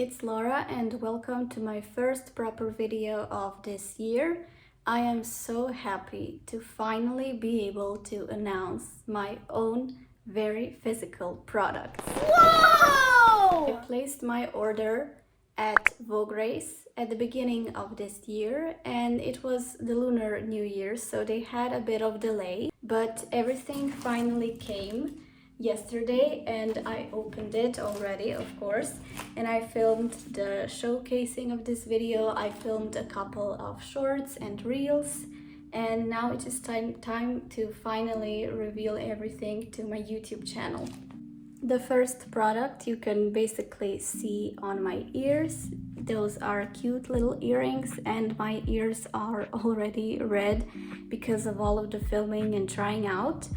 it's Laura and welcome to my first proper video of this year. I am so happy to finally be able to announce my own very physical products. Whoa! I placed my order at Vograce at the beginning of this year, and it was the Lunar New Year, so they had a bit of delay, but everything finally came yesterday and I opened it already, of course, and I filmed the showcasing of this video. I filmed a couple of shorts and reels, and now it is time to finally reveal everything to my YouTube channel. The first product you can basically see on my ears. Those are cute little earrings, and my ears are already red because of all of the filming and trying out,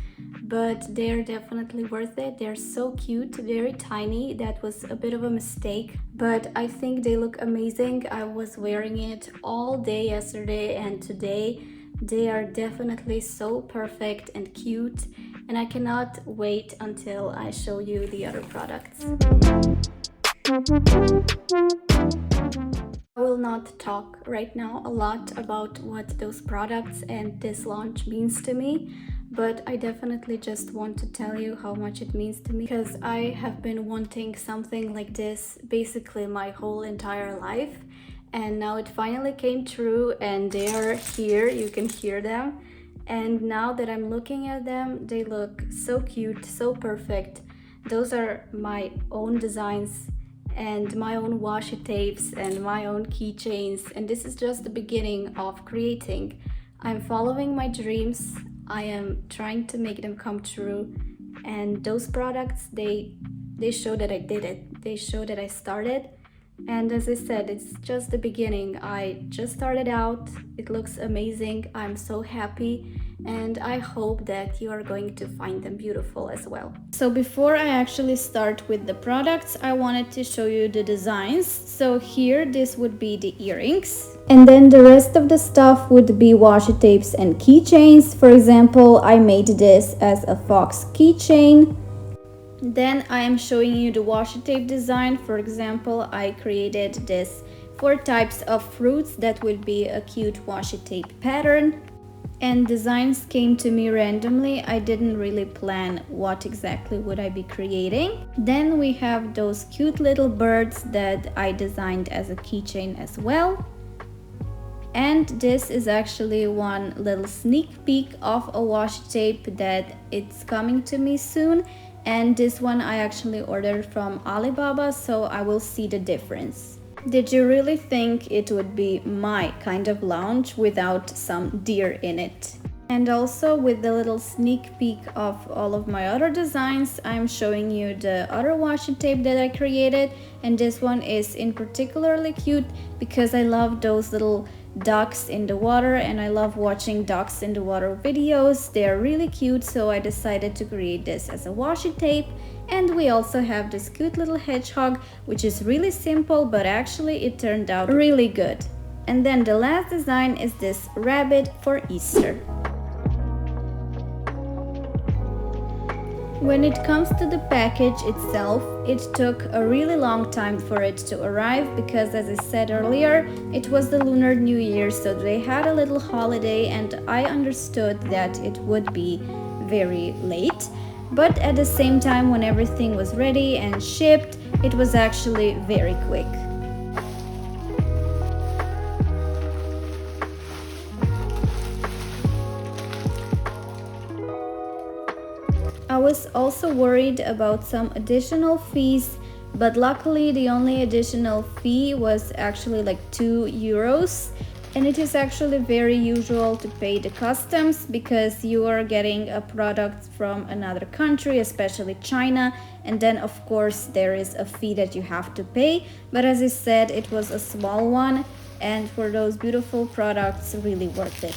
but they're definitely worth it. They're so cute, very tiny. That was a bit of a mistake, but I think they look amazing. I was wearing it all day yesterday and today. They are definitely so perfect and cute, and I cannot wait until I show you the other products. I will not talk right now a lot about what those products and this launch means to me, but I definitely just want to tell you how much it means to me, because I have been wanting something like this basically my whole entire life, and now it finally came true and they are here. You can hear them, and now that I'm looking at them, they look so cute, so perfect. Those are my own designs and my own washi tapes and my own keychains, and this is just the beginning of creating. I'm following my dreams. I am trying to make them come true, and those products, they show that I did it. They show that I started, and as I said, it's just the beginning. I just started out. It looks amazing. I'm so happy, and I hope that you are going to find them beautiful as well. So before I actually start with the products, I wanted to show you the designs. So here, this would be the earrings, and then the rest of the stuff would be washi tapes and keychains. For example, I made this as a fox keychain. Then I am showing you the washi tape design. For example, I created this 4 types of fruits. That would be a cute washi tape pattern. And designs came to me randomly. I didn't really plan what exactly would I be creating. Then we have those cute little birds that I designed as a keychain as well. And this is actually one little sneak peek of a washi tape that it's coming to me soon. And this one I actually ordered from Alibaba, so I will see the difference. Did you really think it would be my kind of lounge without some deer in it? And also, with the little sneak peek of all of my other designs, I'm showing you the other washi tape that I created, and this one is in particularly cute because I love those little ducks in the water, and I love watching ducks in the water videos. They are really cute, so I decided to create this as a washi tape. And we also have this cute little hedgehog, which is really simple, but actually it turned out really good. And then the last design is this rabbit for Easter. When it comes to the package itself, it took a really long time for it to arrive because, as I said earlier, it was the Lunar New Year, so they had a little holiday, and I understood that it would be very late. But at the same time, when everything was ready and shipped, it was actually very quick. I was also worried about some additional fees, but luckily the only additional fee was actually like €2, and it is actually very usual to pay the customs because you are getting a product from another country, especially China, and then of course there is a fee that you have to pay, but as I said, it was a small one, and for those beautiful products, really worth it.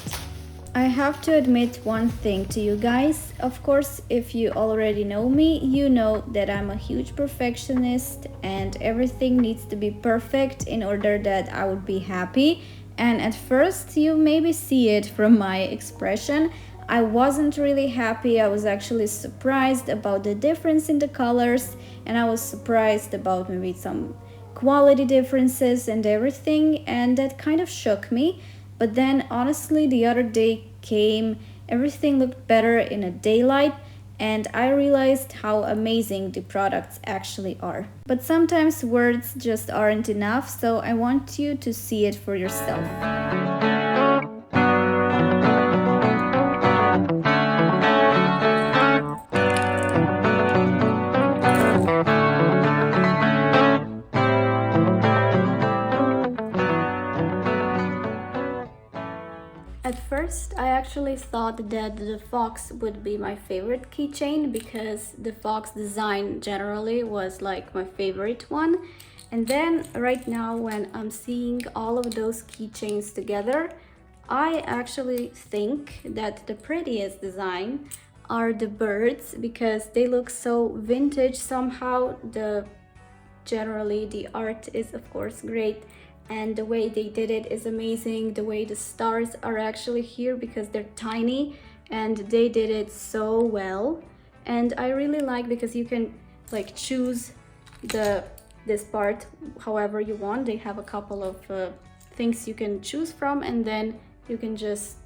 I have to admit one thing to you guys. Of course, if you already know me, you know that I'm a huge perfectionist and everything needs to be perfect in order that I would be happy. And at first, you maybe see it from my expression. I wasn't really happy. I was actually surprised about the difference in the colors, and I was surprised about maybe some quality differences and everything, and that kind of shook me. But then honestly, the other day came, everything looked better in a daylight, and I realized how amazing the products actually are. But sometimes words just aren't enough, so I want you to see it for yourself. At first, I actually thought that the fox would be my favorite keychain because the fox design generally was like my favorite one. And then right now when I'm seeing all of those keychains together, I actually think that the prettiest design are the birds because they look so vintage somehow. Generally the art is of course great, and the way they did it is amazing. The way the stars are actually here because they're tiny, and they did it so well. And I really like because you can like choose this part however you want. They have a couple of things you can choose from, and then you can just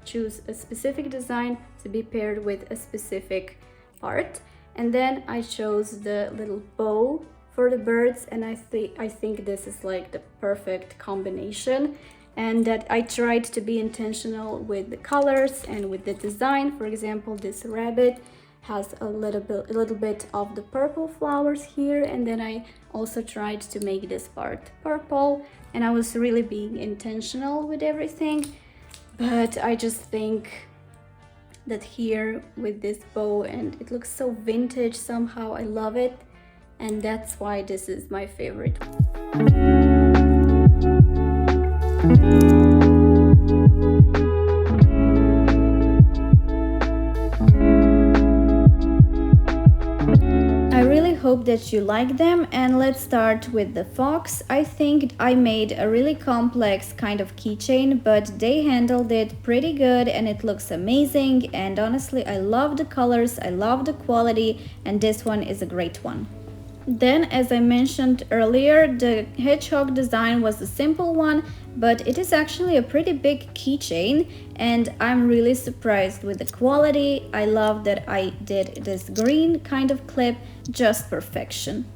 choose a specific design to be paired with a specific part. And then I chose the little bow for the birds, and I think this is like the perfect combination, and that I tried to be intentional with the colors and with the design. For example, this rabbit has a little bit of the purple flowers here, and then I also tried to make this part purple, and I was really being intentional with everything. But I just think that here with this bow, and it looks so vintage somehow, I love it. And that's why this is my favorite. I really hope that you like them, and let's start with the fox. I think I made a really complex kind of keychain, but they handled it pretty good and it looks amazing. And honestly, I love the colors, I love the quality, and this one is a great one. Then, as I mentioned earlier, the hedgehog design was a simple one, but it is actually a pretty big keychain, and I'm really surprised with the quality. I love that I did this green kind of clip, just perfection.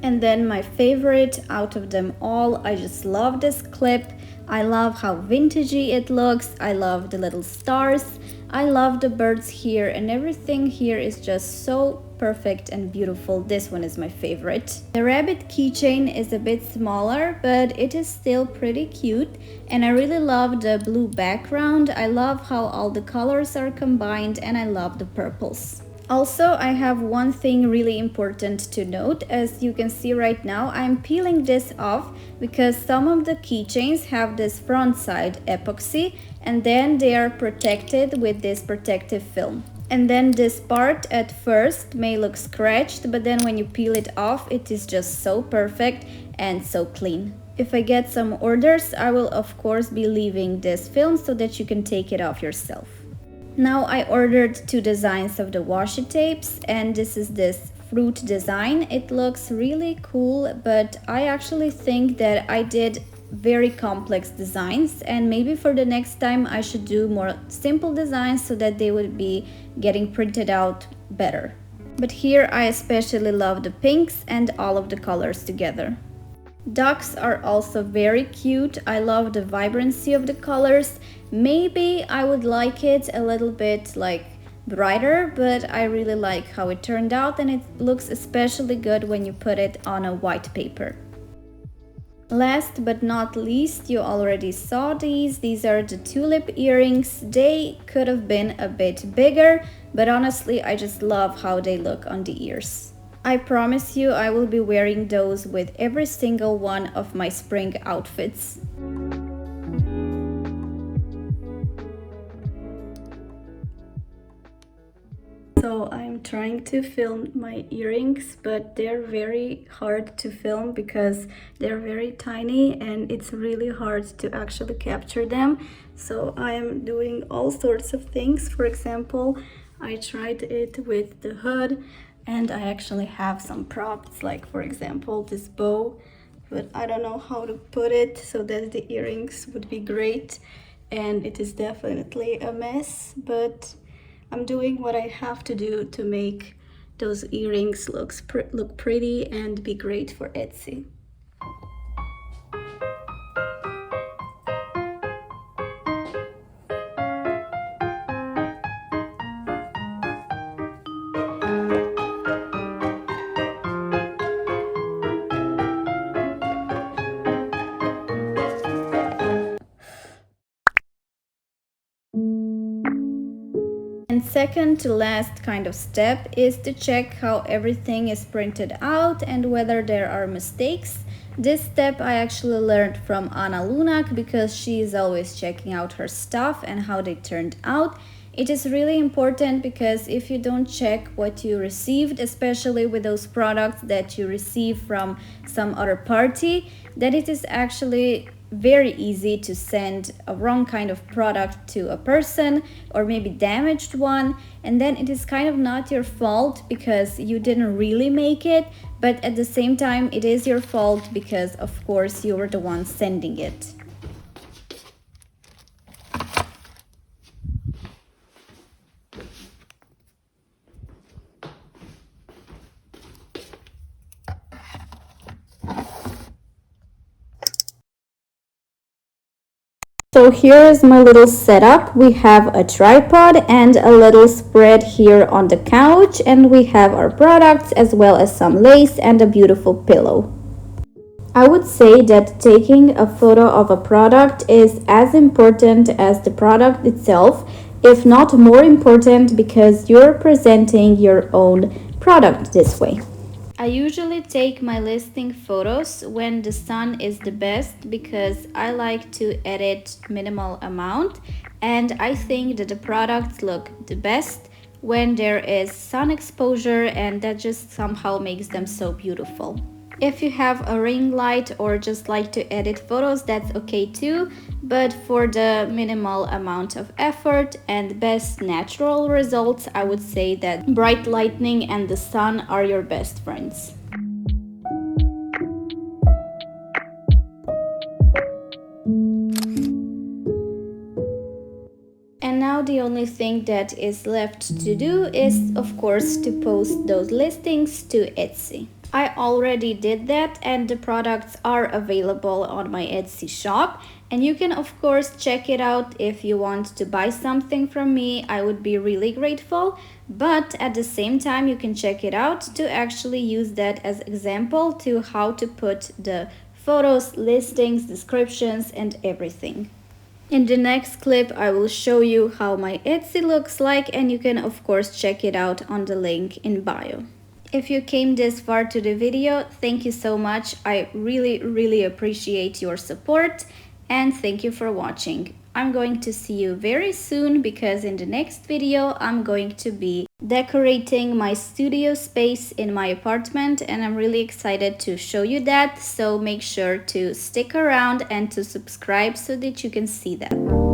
And then my favorite out of them all, I just love this clip. I love how vintagey it looks. I love the little stars. I love the birds here, and everything here is just so perfect and beautiful. This one is my favorite. The rabbit keychain is a bit smaller, but it is still pretty cute, and I really love the blue background. I love how all the colors are combined, and I love the purples. Also, I have one thing really important to note. As you can see right now, I'm peeling this off because some of the keychains have this front side epoxy, and then they are protected with this protective film. And then this part at first may look scratched, but then when you peel it off, it is just so perfect and so clean. If I get some orders, I will of course be leaving this film so that you can take it off yourself. Now I ordered 2 designs of the washi tapes, and this is this fruit design. It looks really cool, but I actually think that I did very complex designs, and maybe for the next time I should do more simple designs so that they would be getting printed out better. But here I especially love the pinks and all of the colors together. Ducks are also very cute. I love the vibrancy of the colors. Maybe I would like it a little bit like brighter, but I really like how it turned out, and it looks especially good when you put it on a white paper. Last but not least, you already saw these. These are the tulip earrings. They could have been a bit bigger, but honestly, I just love how they look on the ears. I promise you I will be wearing those with every single one of my spring outfits. So I'm trying to film my earrings, but they're very hard to film because they're very tiny and it's really hard to actually capture them. So I am doing all sorts of things. For example, I tried it with the hood, and I actually have some props, like for example this bow but I don't know how to put it so that the earrings would be great. And it is definitely a mess, but I'm doing what I have to do to make those earrings look pretty and be great for Etsy. And second to last kind of step is to check how everything is printed out and whether there are mistakes. This step I actually learned from Anna Lunak because she is always checking out her stuff and how they turned out. It is really important because if you don't check what you received, especially with those products that you receive from some other party, then it is actually very easy to send a wrong kind of product to a person or maybe damaged one, and then it is kind of not your fault because you didn't really make it, but at the same time it is your fault because of course you were the one sending it. So here is my little setup. We have a tripod and a little spread here on the couch, and we have our products as well as some lace and a beautiful pillow. I would say that taking a photo of a product is as important as the product itself, if not more important, because you're presenting your own product this way. I usually take my listing photos when the sun is the best because I like to edit minimal amount, and I think that the products look the best when there is sun exposure, and that just somehow makes them so beautiful. If you have a ring light or just like to edit photos, that's okay too, but for the minimal amount of effort and best natural results, I would say that bright lightning and the sun are your best friends. And now the only thing that is left to do is, of course, to post those listings to Etsy. I already did that and the products are available on my Etsy shop, and you can of course check it out if you want to buy something from me. I would be really grateful, but at the same time you can check it out to actually use that as example to how to put the photos, listings, descriptions and everything. In the next clip, I will show you how my Etsy looks like, and you can of course check it out on the link in bio. If you came this far to the video, thank you so much. I really appreciate your support, and thank you for watching. I'm going to see you very soon because in the next video I'm going to be decorating my studio space in my apartment, and I'm really excited to show you that, so make sure to stick around and to subscribe so that you can see that.